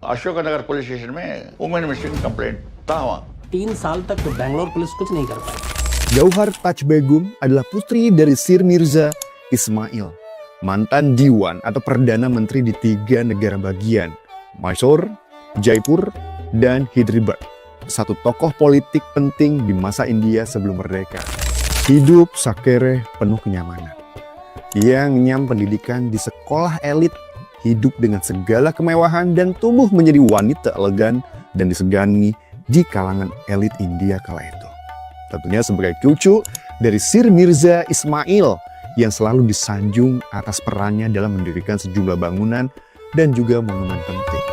Ashoknagar police station में women missing complaint था वहाँ 3 साल तक तो बैंगलोर पुलिस कुछ नहीं कर पाई। Gauhar Taj Begum adalah putri dari Sir Mirza Ismail, mantan Diwan atau Perdana Menteri di 3 negara bagian, Mysore, Jaipur, dan Hyderabad. Satu tokoh politik penting di masa India sebelum merdeka. Hidup Sakere penuh kenyamanan. Ia nyam pendidikan di sekolah elit, hidup dengan segala kemewahan dan tumbuh menjadi wanita elegan dan disegani di kalangan elit India kala itu. Tentunya sebagai cucu dari Sir Mirza Ismail yang selalu disanjung atas perannya dalam mendirikan sejumlah bangunan dan juga monumen penting.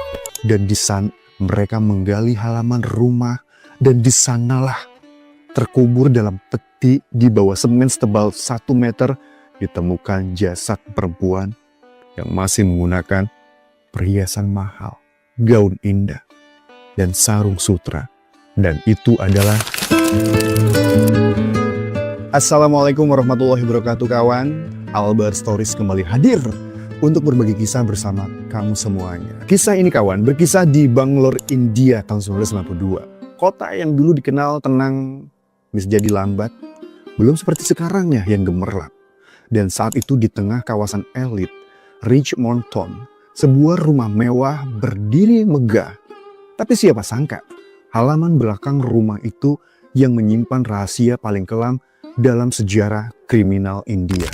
Dan di sana mereka menggali halaman rumah dan di sanalah terkubur dalam peti di bawah semen setebal 1 meter ditemukan jasad perempuan yang masih menggunakan perhiasan mahal, gaun indah, dan sarung sutra. Dan itu adalah... Assalamualaikum warahmatullahi wabarakatuh kawan. Albar Stories kembali hadir untuk berbagi kisah bersama kamu semuanya. Kisah ini kawan berkisah di Bangalore, India tahun 1992. Kota yang dulu dikenal tenang bisa jadi lambat, belum seperti sekarang ya yang gemerlap. Dan saat itu di tengah kawasan elit, Richmond Town, sebuah rumah mewah berdiri megah. Tapi siapa sangka, halaman belakang rumah itu yang menyimpan rahasia paling kelam dalam sejarah kriminal India.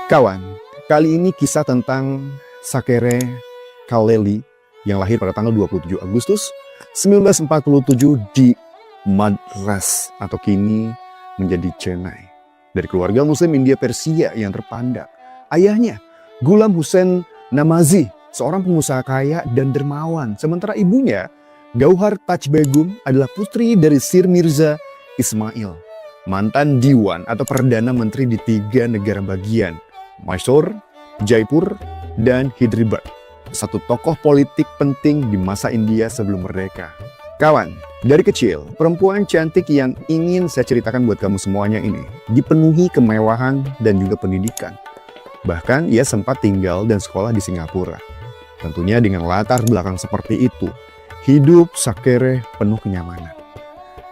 Kawan, kali ini kisah tentang Sakere Kalleli yang lahir pada tanggal 27 Agustus 1947 di Madras atau kini menjadi Chennai. Dari keluarga muslim India Persia yang terpandang. Ayahnya, Ghulam Hussain Namazi, seorang pengusaha kaya dan dermawan. Sementara ibunya, Gauhar Taj Begum, adalah putri dari Sir Mirza Ismail, mantan Diwan atau Perdana Menteri di 3 negara bagian, Mysore, Jaipur, dan Hyderabad. Satu tokoh politik penting di masa India sebelum merdeka. Kawan, dari kecil, perempuan cantik yang ingin saya ceritakan buat kamu semuanya ini dipenuhi kemewahan dan juga pendidikan. Bahkan ia sempat tinggal dan sekolah di Singapura. Tentunya dengan latar belakang seperti itu, hidup Sakere penuh kenyamanan.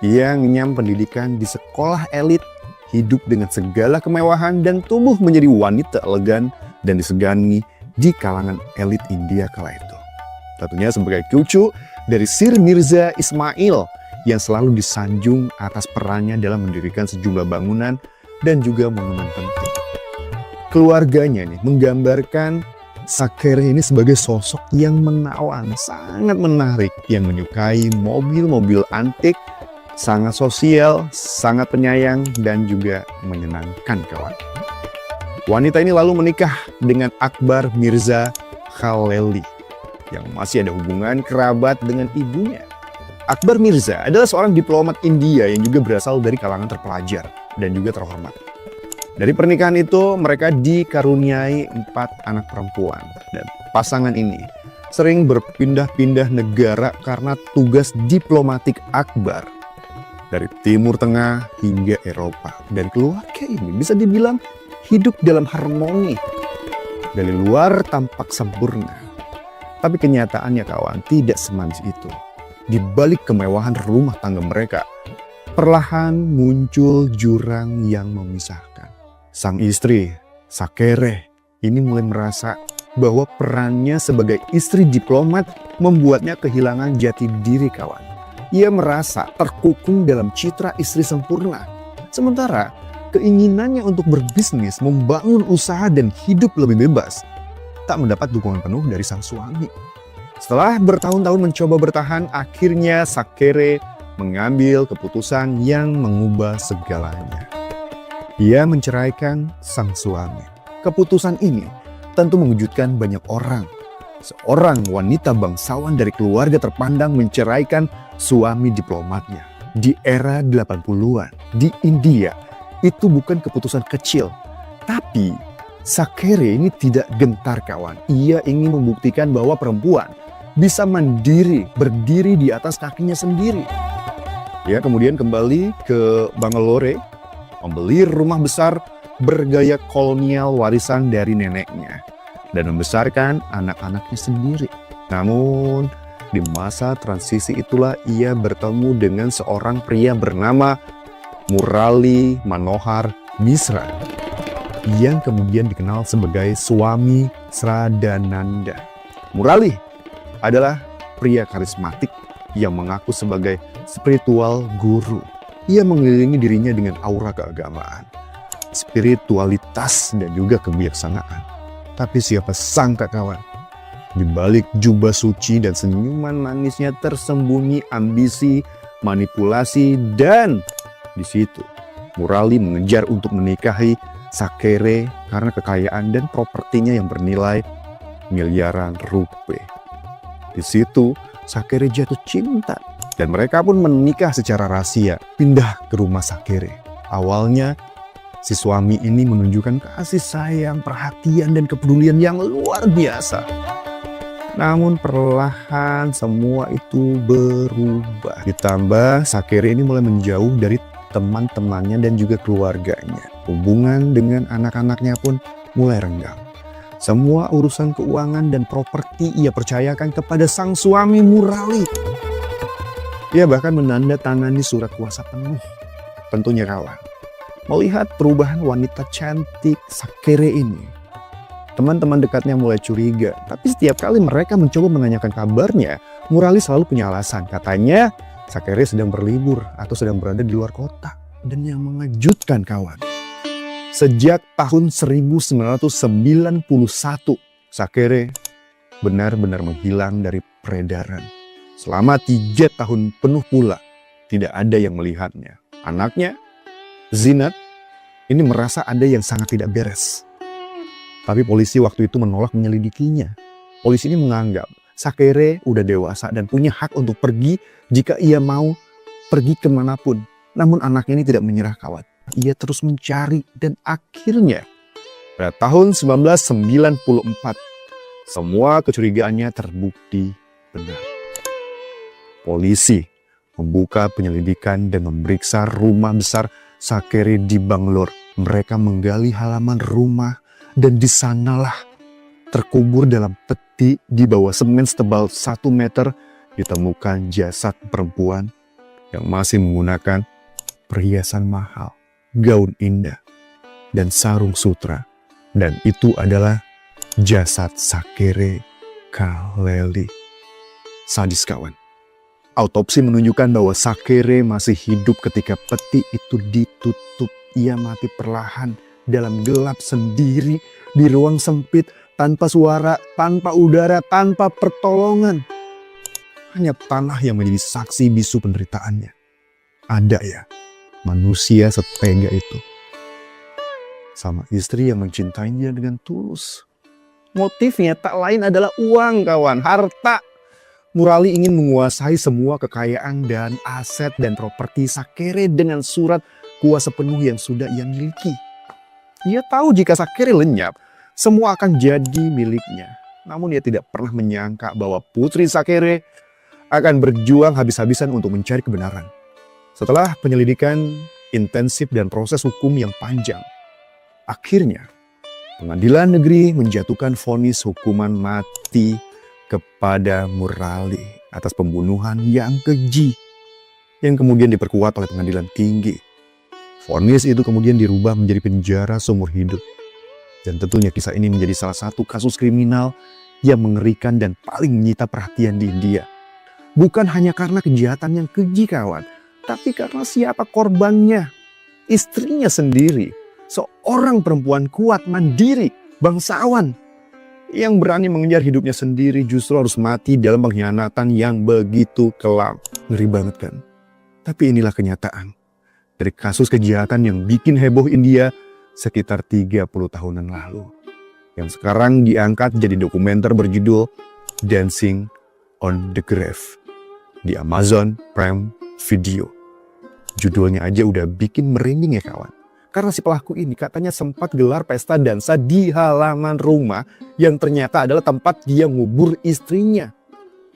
Ia nyam pendidikan di sekolah elit, hidup dengan segala kemewahan dan tumbuh menjadi wanita elegan dan disegani di kalangan elit India kala itu. Tentunya sebagai cucu dari Sir Mirza Ismail yang selalu disanjung atas perannya dalam mendirikan sejumlah bangunan dan juga monumen penting. Keluarganya nih menggambarkan Sakere ini sebagai sosok yang menawan, sangat menarik, yang menyukai mobil-mobil antik, sangat sosial, sangat penyayang, dan juga menyenangkan kawan. Wanita ini lalu menikah dengan Akbar Mirza Kalleli yang masih ada hubungan kerabat dengan ibunya. Akbar Mirza adalah seorang diplomat India yang juga berasal dari kalangan terpelajar dan juga terhormat. Dari pernikahan itu mereka dikaruniai 4 anak perempuan dan pasangan ini sering berpindah-pindah negara karena tugas diplomatik Akbar dari Timur Tengah hingga Eropa. Dan keluarga ini bisa dibilang hidup dalam harmoni. Dari luar tampak sempurna. Tapi kenyataannya kawan tidak semanis itu. Di balik kemewahan rumah tangga mereka, perlahan muncul jurang yang memisahkan. Sang istri, Sakere, ini mulai merasa bahwa perannya sebagai istri diplomat membuatnya kehilangan jati diri kawan. Ia merasa terkukung dalam citra istri sempurna. Sementara keinginannya untuk berbisnis, membangun usaha dan hidup lebih bebas tak mendapat dukungan penuh dari sang suami. Setelah bertahun-tahun mencoba bertahan, akhirnya Sakere mengambil keputusan yang mengubah segalanya. Ia menceraikan sang suami. Keputusan ini tentu mengejutkan banyak orang. Seorang wanita bangsawan dari keluarga terpandang menceraikan suami diplomatnya. Di era 80-an, di India, itu bukan keputusan kecil. Tapi Sakere ini tidak gentar kawan. Ia ingin membuktikan bahwa perempuan bisa mandiri, berdiri di atas kakinya sendiri. Ia kemudian kembali ke Bangalore, membeli rumah besar bergaya kolonial warisan dari neneknya, dan membesarkan anak-anaknya sendiri. Namun Di masa transisi itulah ia bertemu dengan seorang pria bernama Murali Manohar Misra yang kemudian dikenal sebagai Swami Sradananda. Murali adalah pria karismatik yang mengaku sebagai spiritual guru. Ia mengelilingi dirinya dengan aura keagamaan, spiritualitas, dan juga kebijaksanaan. Tapi siapa sangka kawan, di balik jubah suci dan senyuman manisnya tersembunyi ambisi, manipulasi, dan di situ Murali mengejar untuk menikahi Sakere karena kekayaan dan propertinya yang bernilai miliaran rupiah. Di situ Sakere jatuh cinta dan mereka pun menikah secara rahasia, pindah ke rumah Sakere. Awalnya si suami ini menunjukkan kasih sayang, perhatian, dan kepedulian yang luar biasa. Namun perlahan semua itu berubah. Ditambah Sakere ini mulai menjauh dari teman-temannya dan juga keluarganya. Hubungan dengan anak-anaknya pun mulai renggang. Semua urusan keuangan dan properti ia percayakan kepada sang suami Murali. Ia bahkan menandatangani surat kuasa penuh. Tentunya kawan, melihat perubahan wanita cantik Sakere ini, teman-teman dekatnya mulai curiga. Tapi setiap kali mereka mencoba menanyakan kabarnya, Murali selalu punya alasan. Katanya Sakere sedang berlibur atau sedang berada di luar kota. Dan yang mengejutkan kawan, sejak tahun 1991, Sakere benar-benar menghilang dari peredaran. Selama 3 tahun penuh pula, tidak ada yang melihatnya. Anaknya, Zinat, ini merasa ada yang sangat tidak beres. Tapi polisi waktu itu menolak menyelidikinya. Polisi ini menganggap Sakere udah dewasa dan punya hak untuk pergi jika ia mau pergi kemanapun. Namun anaknya ini tidak menyerah kawan. Ia terus mencari dan akhirnya pada tahun 1994 semua kecurigaannya terbukti benar. Polisi membuka penyelidikan dan memeriksa rumah besar Sakere di Bangalore. Mereka menggali halaman rumah dan di sanalah terkubur dalam peti di bawah semen setebal 1 meter ditemukan jasad perempuan yang masih menggunakan perhiasan mahal, gaun indah, dan sarung sutra. Dan itu adalah jasad Sakere Kaleli. Sadis kawan. Autopsi menunjukkan bahwa Sakere masih hidup ketika peti itu ditutup. Ia mati perlahan dalam gelap sendiri di ruang sempit, tanpa suara, tanpa udara, tanpa pertolongan. Hanya tanah yang menjadi saksi bisu penderitaannya. Ada ya manusia setega itu. Sama istri yang mencintainya dengan tulus. Motifnya tak lain adalah uang kawan, harta. Murali ingin menguasai semua kekayaan dan aset dan properti Sakere dengan surat kuasa penuh yang sudah ia miliki. Ia tahu jika Sakere lenyap, semua akan jadi miliknya. Namun ia tidak pernah menyangka bahwa putri Sakere akan berjuang habis-habisan untuk mencari kebenaran. Setelah penyelidikan intensif dan proses hukum yang panjang, akhirnya pengadilan negeri menjatuhkan vonis hukuman mati kepada Murali atas pembunuhan yang keji, yang kemudian diperkuat oleh pengadilan tinggi. Vonis itu kemudian dirubah menjadi penjara seumur hidup. Dan tentunya kisah ini menjadi salah satu kasus kriminal yang mengerikan dan paling menyita perhatian di India. Bukan hanya karena kejahatan yang keji kawan, tapi karena siapa korbannya. Istrinya sendiri, seorang perempuan kuat, mandiri, bangsawan, yang berani mengejar hidupnya sendiri justru harus mati dalam pengkhianatan yang begitu kelam. Ngeri banget kan? Tapi inilah kenyataan dari kasus kejahatan yang bikin heboh India sekitar 30 tahunan lalu. Yang sekarang diangkat jadi dokumenter berjudul Dancing on the Grave di Amazon Prime Video. Judulnya aja udah bikin merinding ya kawan. Karena si pelaku ini katanya sempat gelar pesta dansa di halaman rumah yang ternyata adalah tempat dia ngubur istrinya.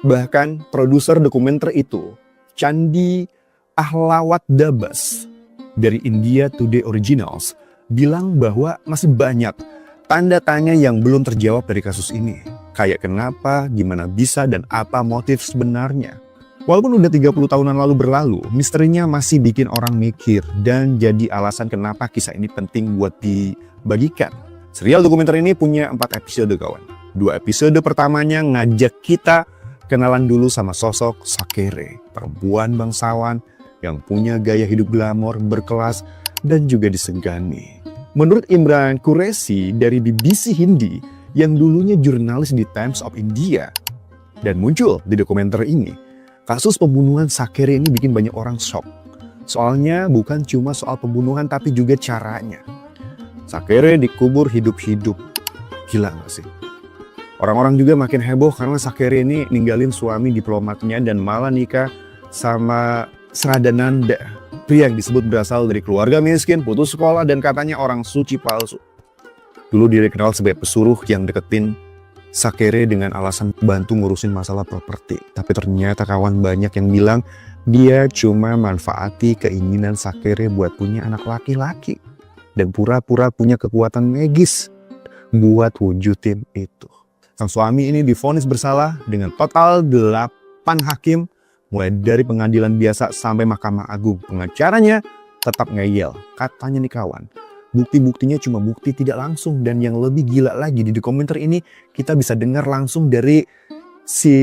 Bahkan produser dokumenter itu, Chandi Ahlawat Dabas dari India Today Originals, bilang bahwa masih banyak tanda tanya yang belum terjawab dari kasus ini. Kayak kenapa, gimana bisa, dan apa motif sebenarnya. Walaupun udah 30 tahunan lalu berlalu, misterinya masih bikin orang mikir dan jadi alasan kenapa kisah ini penting buat dibagikan. Serial dokumenter ini punya 4 episode kawan. 2 episode pertamanya ngajak kita kenalan dulu sama sosok Sakere, perempuan bangsawan yang punya gaya hidup glamor, berkelas, dan juga disegani. Menurut Imran Qureshi dari BBC Hindi yang dulunya jurnalis di Times of India dan muncul di dokumenter ini, kasus pembunuhan Sakere ini bikin banyak orang shock. Soalnya bukan cuma soal pembunuhan tapi juga caranya. Sakere dikubur hidup-hidup. Gila gak sih? Orang-orang juga makin heboh karena Sakere ini ninggalin suami diplomatnya dan malah nikah sama Sradananda, pria yang disebut berasal dari keluarga miskin, putus sekolah, dan katanya orang suci palsu. Dulu dia dikenal sebagai pesuruh yang deketin Sakere dengan alasan bantu ngurusin masalah properti. Tapi ternyata kawan banyak yang bilang dia cuma manfaati keinginan Sakere buat punya anak laki-laki dan pura-pura punya kekuatan magis buat wujudin itu. Sang suami ini divonis bersalah dengan total 8 hakim, mulai dari pengadilan biasa sampai Mahkamah Agung. Pengacaranya tetap ngeyel. Katanya nih kawan, bukti-buktinya cuma bukti tidak langsung. Dan yang lebih gila lagi, di dokumenter ini kita bisa dengar langsung dari si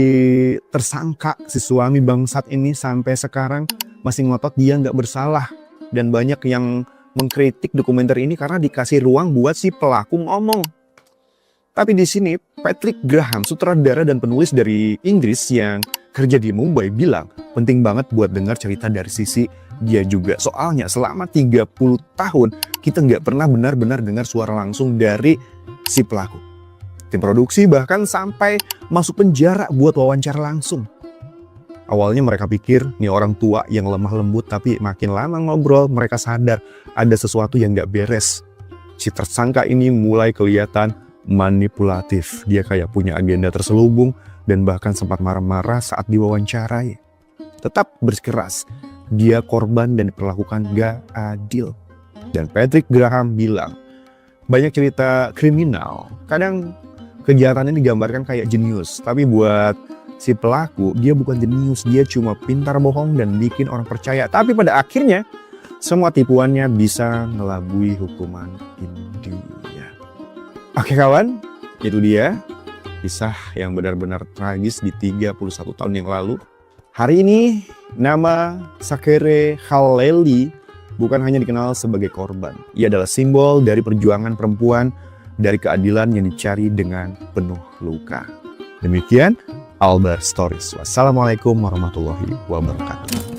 tersangka, si suami bangsat ini sampai sekarang masih ngotot dia nggak bersalah. Dan banyak yang mengkritik dokumenter ini karena dikasih ruang buat si pelaku ngomong. Tapi di sini Patrick Graham, sutradara dan penulis dari Inggris yang kerja di Mumbai, bilang penting banget buat dengar cerita dari sisi dia juga. Soalnya selama 30 tahun kita nggak pernah benar-benar dengar suara langsung dari si pelaku. Tim produksi bahkan sampai masuk penjara buat wawancara langsung. Awalnya mereka pikir nih orang tua yang lemah lembut, tapi makin lama ngobrol mereka sadar ada sesuatu yang nggak beres. Si tersangka ini mulai kelihatan manipulatif. Dia kayak punya agenda terselubung dan bahkan sempat marah-marah saat diwawancarai. Tetap bersikeras, dia korban dan diperlakukan gak adil. Dan Patrick Graham bilang, banyak cerita kriminal, kadang kejahatannya digambarkan kayak jenius. Tapi buat si pelaku, dia bukan jenius, dia cuma pintar bohong dan bikin orang percaya. Tapi pada akhirnya, semua tipuannya bisa ngelabui hukuman India. Oke kawan, itu dia kisah yang benar-benar tragis di 31 tahun yang lalu. Hari ini nama Sakere Khaleli bukan hanya dikenal sebagai korban. Ia adalah simbol dari perjuangan perempuan dari keadilan yang dicari dengan penuh luka. Demikian Albert Stories. Wassalamualaikum warahmatullahi wabarakatuh.